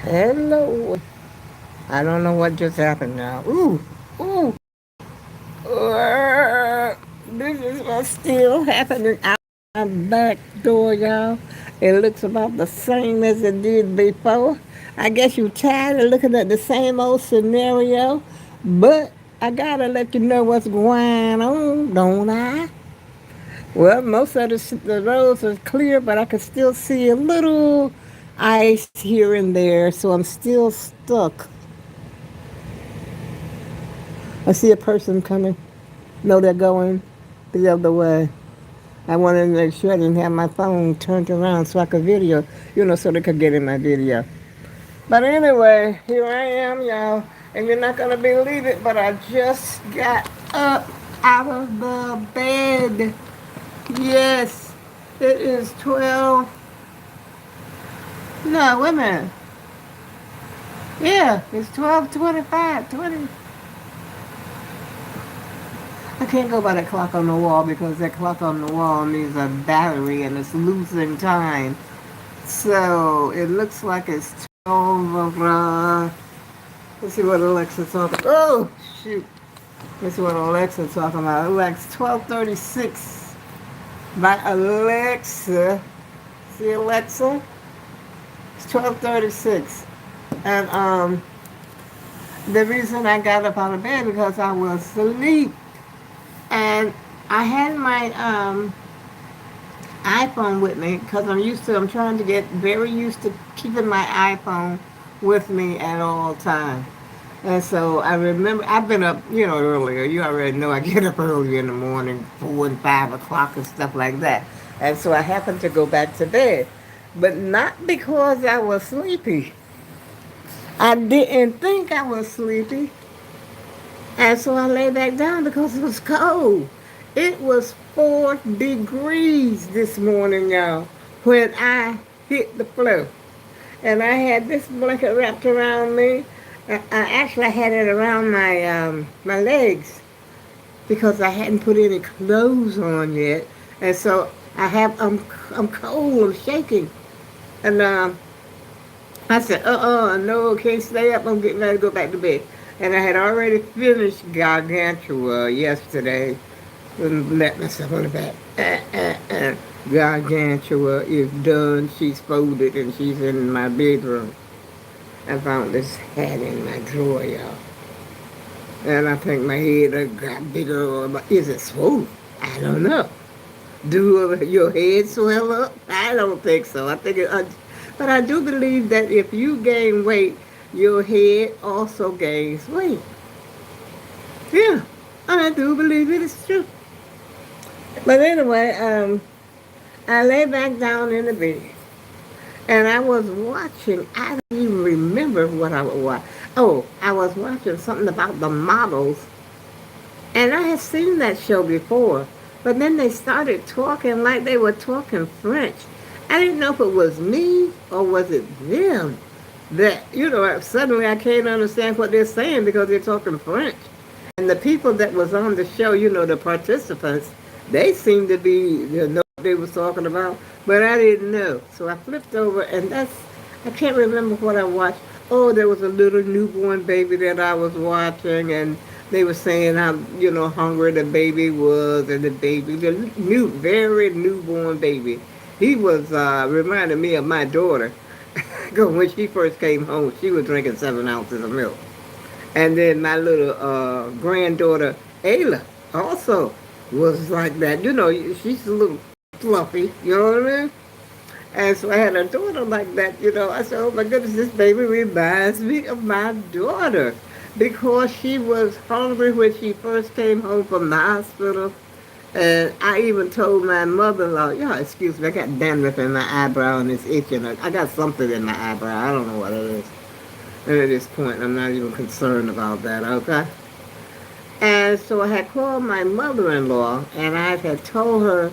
Hello. I don't know what just happened now. Ooh, ooh. This is what's still happening out my back door, y'all. It looks about the same as it did before. I guess you're tired of looking at the same old scenario, but I gotta let you know what's going on, don't I? Well, most of the roads are clear, but I can still see a little ice here and there, so I'm still stuck. I see a person coming. No, they're going the other way. I wanted to make sure I didn't have my phone turned around so I could video, so they could get in my video. But anyway, here I am, y'all. And you're not going to believe it, but I just got up out of the bed. Yes, it is 12. No, wait a minute. Yeah, it's 12:25, 20. I can't go by that clock on the wall because that clock on the wall needs a battery and it's losing time. So it looks like it's 12. Let's see what Alexa's talking. Oh shoot! Let's see what Alexa's talking about. Alexa, 12:36 by Alexa. See Alexa? It's 12:36, and the reason I got up out of bed because I was asleep. And I had my iPhone with me because I'm trying to get very used to keeping my iPhone with me at all times. And so I remember, I've been up, earlier. You already know I get up early in the morning, 4 and 5 o'clock and stuff like that. And so I happened to go back to bed. But not because I was sleepy. I didn't think I was sleepy. And so I lay back down because it was cold. It was 4 degrees this morning, y'all, when I hit the floor. And I had this blanket wrapped around me. I actually had it around my legs because I hadn't put any clothes on yet. And so I'm cold, I'm shaking. And I said, no, can't stay up. I'm getting ready to go back to bed. And I had already finished Gargantua yesterday. And let myself on the back. Gargantua is done. She's folded and she's in my bedroom. I found this hat in my drawer, y'all. And I think my head got bigger. Or is it swollen? I don't know. Do your head swell up? I don't think so. But I do believe that if you gain weight, your head also gains weight. Yeah, I do believe it is true. But anyway, I lay back down in the bed, and I was watching. I don't even remember what I was watching. Oh, I was watching something about the models, and I had seen that show before. But then they started talking like they were talking French. I didn't know if it was me or was it them. That, suddenly I can't understand what they're saying because they're talking French. And the people that was on the show, the participants, they seemed to be, know what they was talking about, but I didn't know. So I flipped over, and I can't remember what I watched. Oh, there was a little newborn baby that I was watching, and they were saying how, hungry the baby was, and very newborn baby. He was reminding me of my daughter. Because when she first came home, she was drinking 7 ounces of milk. And then my little granddaughter, Ayla, also was like that. She's a little fluffy, you know what I mean? And so I had a daughter like that, I said, oh my goodness, this baby reminds me of my daughter. Because she was hungry when she first came home from the hospital. And I even told my mother-in-law, excuse me, I got dandruff in my eyebrow and it's itching. I got something in my eyebrow. I don't know what it is. And at this point, I'm not even concerned about that, okay? And so I had called my mother-in-law, and I had told her,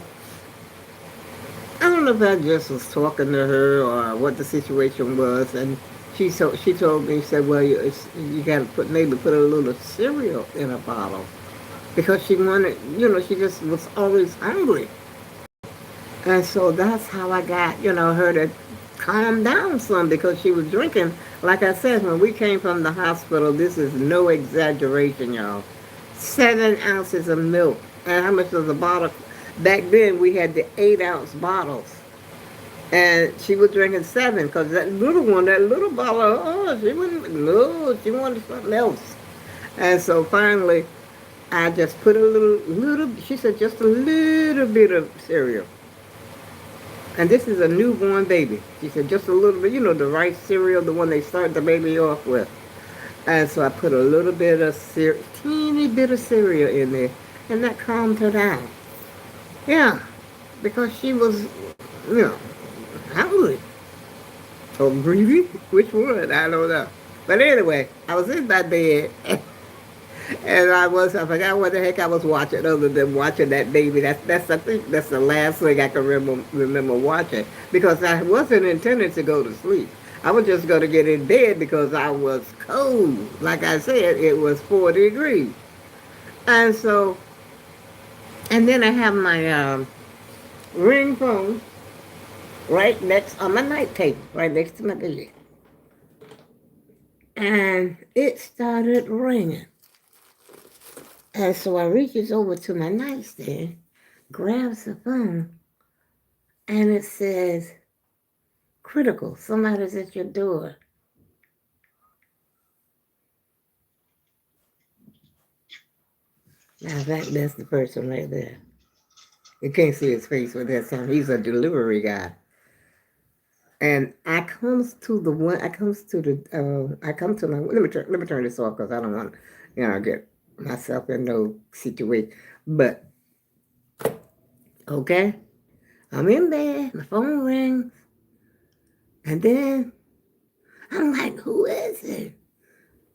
I don't know if I just was talking to her or what the situation was, and she told me, she said, well, you got to maybe put a little cereal in a bottle. Because she wanted, she just was always hungry. And so that's how I got, her to calmed down some because she was drinking. Like I said, when we came from the hospital, this is no exaggeration, y'all. 7 ounces of milk. And how much was a bottle? Back then, we had the 8-ounce bottles. And she was drinking 7 because that little one, that little bottle, oh, she wouldn't, no, she wanted something else. And so finally, I just put a little, she said, just a little bit of cereal. And this is a newborn baby. She said, just a little bit, the rice cereal, the one they start the baby off with. And so I put a little bit of teeny bit of cereal in there, and that calmed her down. Yeah, because she was, hungry. Or greedy? Which one? I don't know. But anyway, I was in my bed, and I forgot what the heck I was watching other than watching that baby. I think that's the last thing I can remember watching, because I wasn't intending to go to sleep. I was just going to get in bed because I was cold. Like I said, it was 40 degrees. And so, and then I have my ring phone right next on my night table, right next to my bed. And it started ringing. And so I reaches over to my nightstand, grabs the phone, and it says, critical, somebody's at your door. Now that's the person right there. You can't see his face with that sound. He's a delivery guy. And I come to my, let me turn this off because I don't want, get myself in no situation. But, okay, I'm in bed, my phone rings, and then I'm like, who is it?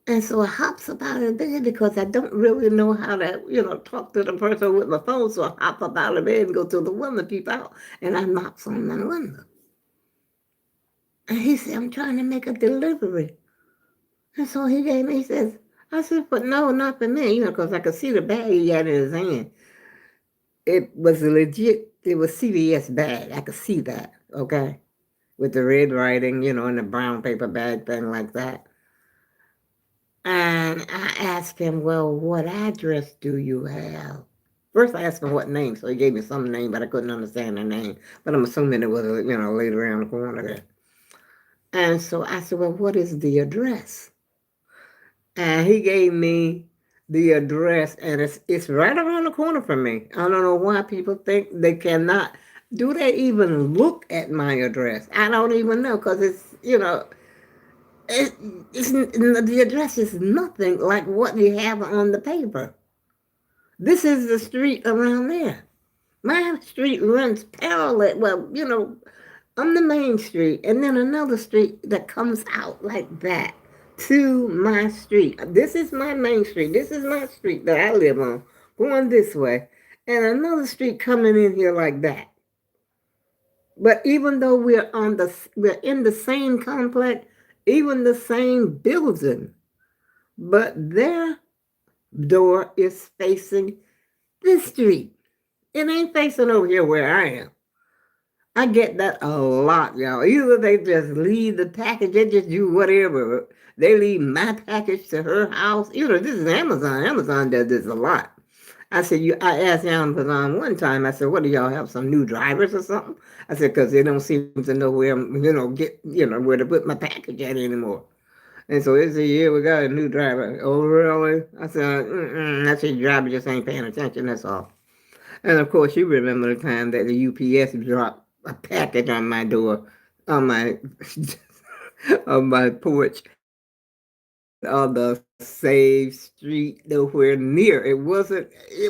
And so I hops up out of bed because I don't really know how to, talk to the person with my phone. So I hop up out of bed and go to the window, peep out, and I knocks on my window. And he said, I'm trying to make a delivery. And so he says, I said, but no, not for me, because I could see the bag he had in his hand. It was legit, it was CVS bag. I could see that, okay? With the red writing, and the brown paper bag thing like that. And I asked him, well, what address do you have? First I asked him what name, so he gave me some name, but I couldn't understand the name. But I'm assuming it was, later around the corner there. And so I said, well, what is the address? And he gave me the address, and it's right around the corner from me. I don't know why people think they cannot. Do they even look at my address? I don't even know, because it's, the address is nothing like what you have on the paper. This is the street around there. My street runs parallel, well, on the main street, and then another street that comes out like that to my street. This is my main street. This is my street that I live on, going this way, and another street coming in here like that. But even though we're in the same complex, even the same building, but their door is facing this street. It ain't facing over here where I am. I get that a lot, y'all. Either they just leave the package, they just do whatever. They leave my package to her house. This is Amazon. Amazon does this a lot. I asked Amazon one time, I said, what do y'all have, some new drivers or something? I said, because they don't seem to know where, where to put my package at anymore. And so they said, yeah, we got a new driver. Oh, really? I said, I said, driver just ain't paying attention, that's all. And of course, you remember the time that the UPS dropped a package on my door, on my on my porch, on the same street, nowhere near. It was 2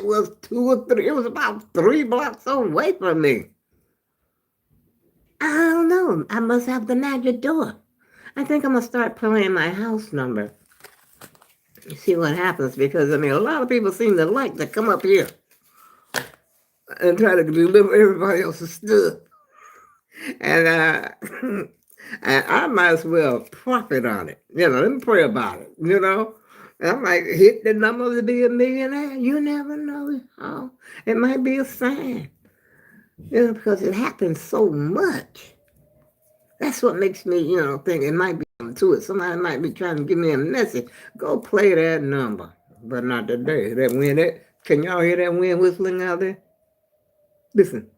or 3, it was about 3 blocks away from me. I don't know. I must have the magic door. I think I'm going to start playing my house number. See what happens, because, a lot of people seem to like to come up here and try to deliver everybody else's stuff. And and I might as well profit on it. Let me pray about it, And I'm like, hit the number to be a millionaire. You never know how. It might be a sign, because it happens so much. That's what makes me, think it might be something to it. Somebody might be trying to give me a message. Go play that number. But not today. That wind, can y'all hear that wind whistling out there? Listen.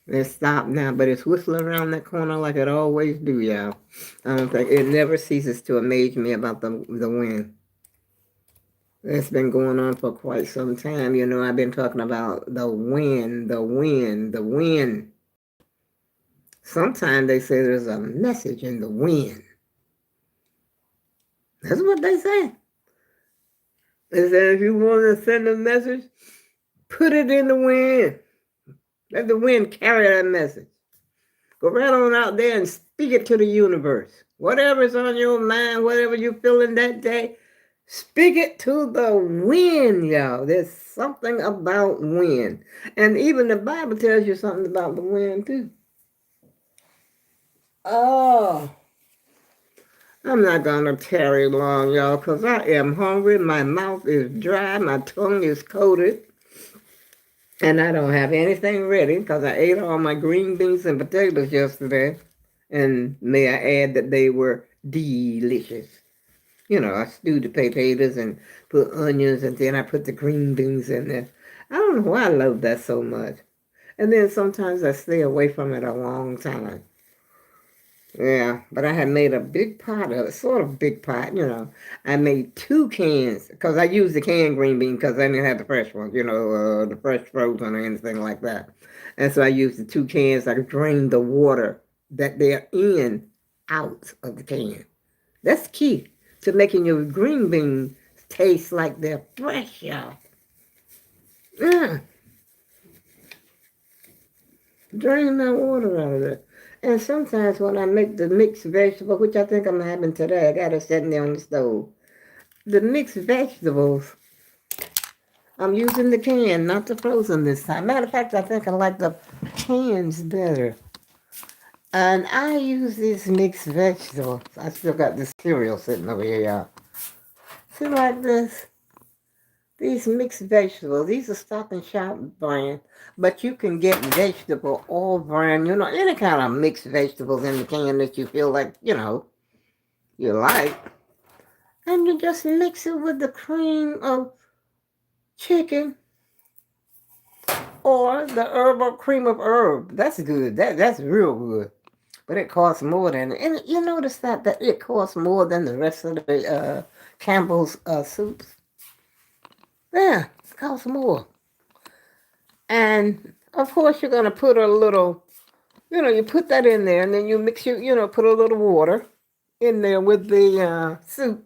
It's stopped now, but it's whistling around that corner like it always do, y'all. I don't think it never ceases to amaze me about the wind. It's been going on for quite some time. I've been talking about the wind, the wind, the wind. Sometimes they say there's a message in the wind. That's what they say. They say if you want to send a message, put it in the wind. Let the wind carry that message. Go right on out there and speak it to the universe. Whatever's on your mind, whatever you're feeling that day, speak it to the wind, y'all. There's something about wind. And even the Bible tells you something about the wind, too. Oh, I'm not going to tarry long, y'all, because I am hungry. My mouth is dry. My tongue is coated. And I don't have anything ready because I ate all my green beans and potatoes yesterday. And may I add that they were delicious. I stewed the potatoes and put onions, and then I put the green beans in there. I don't know why I love that so much. And then sometimes I stay away from it a long time. Yeah, but I had made a big pot of it, sort of big pot, I made 2 cans, because I used the canned green bean because I didn't have the fresh ones, the fresh frozen or anything like that. And so I used the 2 cans. I drained the water that they're in out of the can. That's key to making your green beans taste like they're fresh, y'all. Yeah. Drain that water out of it. And sometimes when I make the mixed vegetable, which I think I'm having today, I got it sitting there on the stove. The mixed vegetables, I'm using the can, not the frozen this time. Matter of fact, I think I like the cans better. And I use these mixed vegetables. I still got this cereal sitting over here, y'all. See like this? These mixed vegetables, these are Stop and Shop brand, but you can get vegetable oil brand, any kind of mixed vegetables in the can that you feel like, you like. And you just mix it with the cream of chicken or the herbal cream of herb. That's good. That's real good. But it costs more than, and you notice that it costs more than the rest of the Campbell's soups. Yeah, it costs more. And of course, you're going to put a little, you put that in there and then you mix put a little water in there with the soup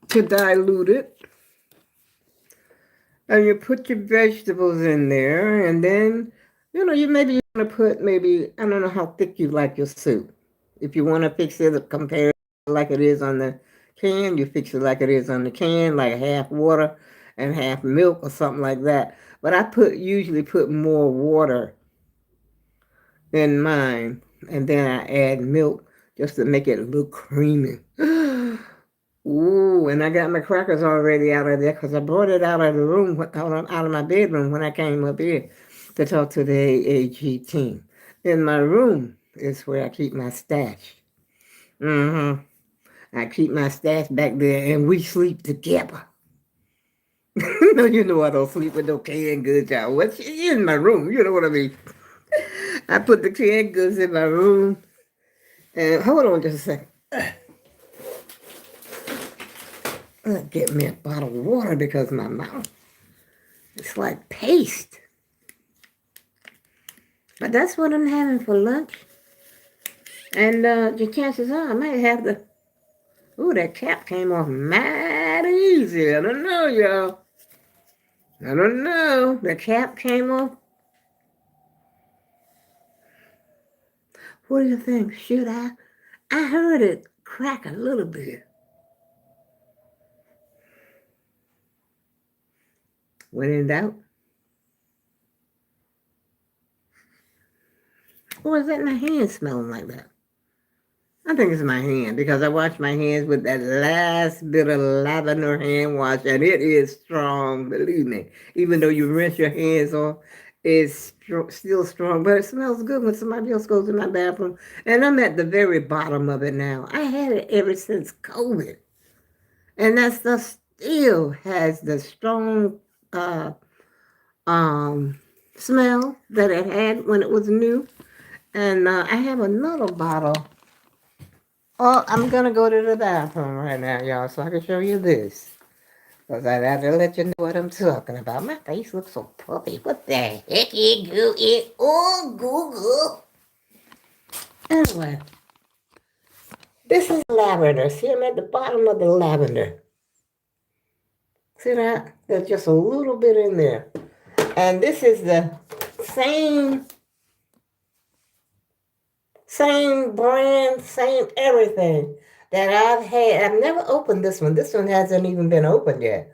to dilute it. And you put your vegetables in there and then, you maybe you want to put I don't know how thick you like your soup. If you want to fix it, compare it like it is on the can, you fix it like it is on the can, like half water and half milk or something like that. But I usually put more water in mine, and then I add milk just to make it look creamy. Ooh, and I got my crackers already out of there because I brought it out of the room, out of my bedroom when I came up here to talk to the AAG team. In my room is where I keep my stash. I keep my stash back there, and we sleep together. No, I don't sleep with no canned goods, y'all. What's in my room? You know what I mean? I put the canned goods in my room. And hold on just a second. Get me a bottle of water because my mouth, it's like paste. But that's what I'm having for lunch. And the chances are I might have that cap came off mighty easy. I don't know, y'all. I don't know. The cap came off. What do you think? Should I? I heard it crack a little bit. When in doubt. Or is that my hand smelling like that? I think it's my hand because I wash my hands with that last bit of lavender hand wash, and it is strong, believe me. Even though you rinse your hands off, is still strong, but it smells good when somebody else goes in my bathroom. And I'm at the very bottom of it now. I had it ever since COVID. And that stuff still has the strong uh, um, smell that it had when it was new. And I have another bottle. Oh, I'm going to go to the bathroom right now, y'all, so I can show you this. Because I have to let you know what I'm talking about. My face looks so puffy. What the heck you do it? Oh, Google. Anyway, this is lavender. See, I'm at the bottom of the lavender. See that? There's just a little bit in there. And this is the same brand, same everything that I've had. I've never opened this one. This one hasn't even been opened yet.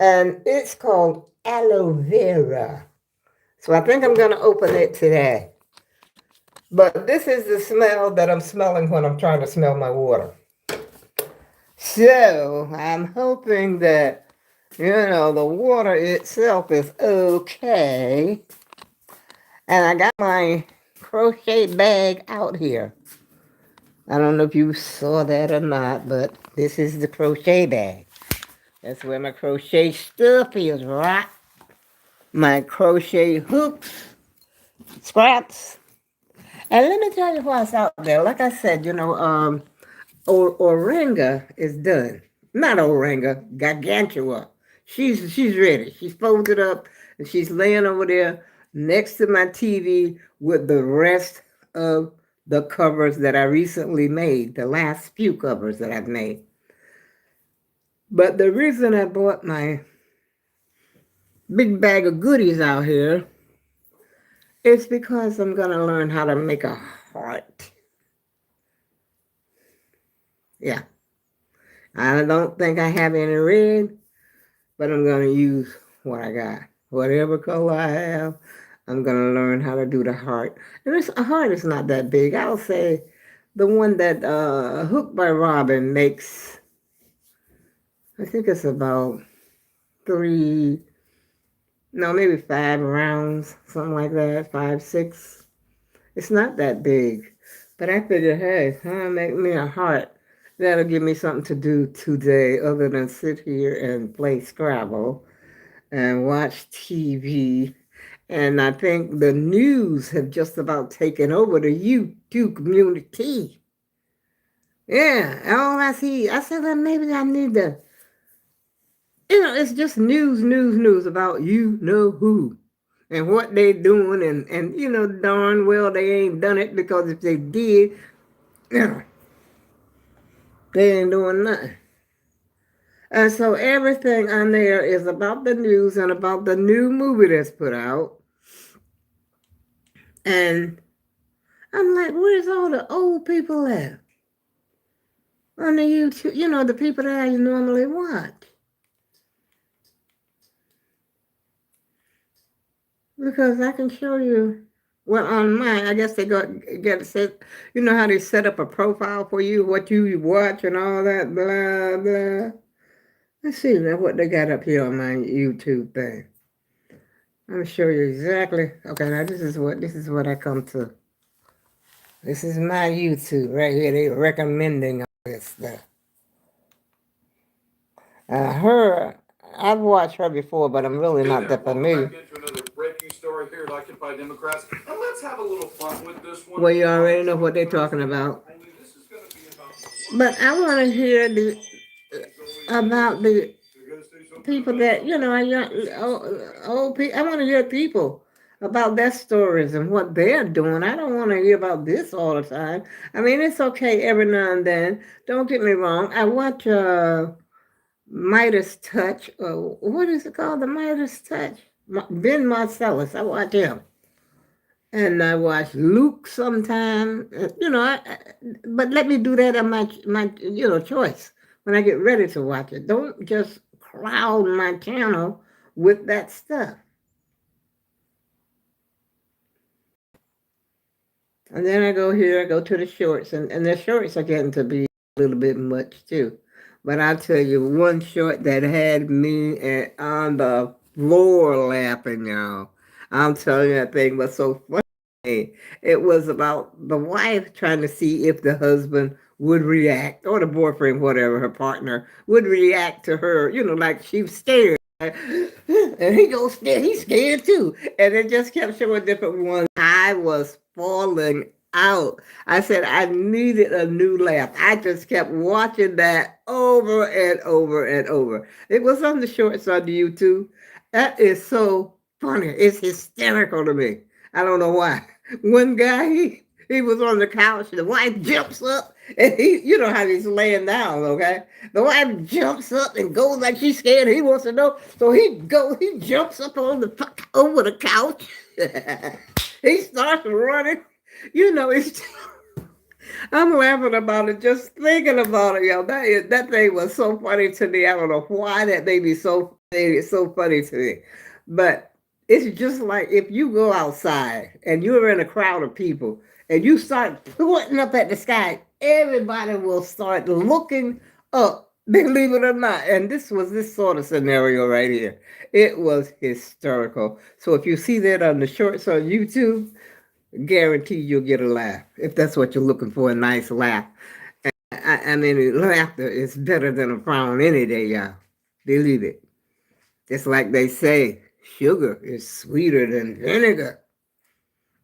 And it's called aloe vera. So I think I'm going to open it today. But this is the smell that I'm smelling when I'm trying to smell my water. So I'm hoping that, the water itself is okay. And I got my crochet bag out here. I don't know if you saw that or not, but this is the crochet bag. That's where my crochet stuff is, right? My crochet hooks, scraps. And let me tell you what's out there. Like I said, Oringa is done. Not Oringa, Gargantua. She's ready. She's folded up and she's laying over there next to my TV with the rest of the covers that I recently made, the last few covers that I've made. But the reason I bought my big bag of goodies out here is because I'm going to learn how to make a heart. Yeah. I don't think I have any red, but I'm going to use what I got. Whatever color I have, I'm going to learn how to do the heart. And a heart is not that big. I'll say the one that Hooked by Robin makes, I think it's about maybe 5 rounds, something like that, 5, 6. It's not that big. But I figured, hey, I'll make me a heart. That'll give me something to do today other than sit here and play Scrabble and watch TV. And I think the news have just about taken over the YouTube community. Yeah, all I see, I said, well, maybe I need to, it's just news about who and what they doing. And darn well they ain't done it, because if they did, they ain't doing nothing. And so everything on there is about the news and about the new movie that's put out. And I'm like, where's all the old people at? On the YouTube, the people that I normally watch. Because I can show you, well, on mine, I guess they get set, how they set up a profile for you, what you watch and all that, blah, blah. Let's see what they got up here on my YouTube thing. I'm gonna show you exactly. Okay, now this is what I come to. This is my YouTube right here. They recommending all this stuff. I've watched her before, but I'm really not that familiar. Back into another breaking story here at Occupy Democrats, and let's have a little fun with this one. Well, you already know what they're talking about. But I want to hear about the people that old people. I want to hear people about their stories and what they're doing. I don't want to hear about this all the time. I mean, it's okay every now and then. Don't get me wrong. I watch Midas Touch. What is it called? The Midas Touch. Ben Marcellus. I watch him. And I watch Luke sometime. But let me do that on my choice when I get ready to watch it. Don't just crowd my channel with that stuff. And then I go to the shorts, and the shorts are getting to be a little bit much too. But I'll tell you one short that had me on the floor laughing, y'all. I'm telling you, that thing was so funny. It was about the wife trying to see if the husband would react, or the boyfriend, whatever, her partner, would react to her, like she was scared. And he goes scared, he's scared too. And it just kept showing different ones. I was falling out. I said I needed a new laugh. I just kept watching that over and over and over. It was on the shorts on YouTube. That is so funny. It's hysterical to me. I don't know why. One guy, he was on the couch. The wife jumps up, and you know how he's laying down, okay? The wife jumps up and goes like she's scared. He wants to know, so he jumps up on over the couch. He starts running. It's. I'm laughing about it, just thinking about it, yo. That thing was so funny to me. I don't know why that made it so funny to me, but it's just like if you go outside and you're in a crowd of people and you start pointing up at the sky, everybody will start looking up, believe it or not. And this was this sort of scenario right here. It was hysterical. So if you see that on the shorts on YouTube, guarantee you'll get a laugh if that's what you're looking for, a nice laugh. I mean, laughter is better than a frown any day, y'all. Believe it. Just like they say, sugar is sweeter than vinegar.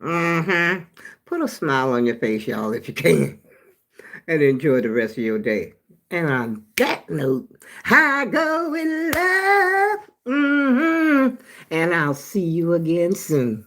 Mm-hmm. Put a smile on your face, y'all, if you can, and enjoy the rest of your day. And on that note, I go in love. Mm-hmm. And I'll see you again soon.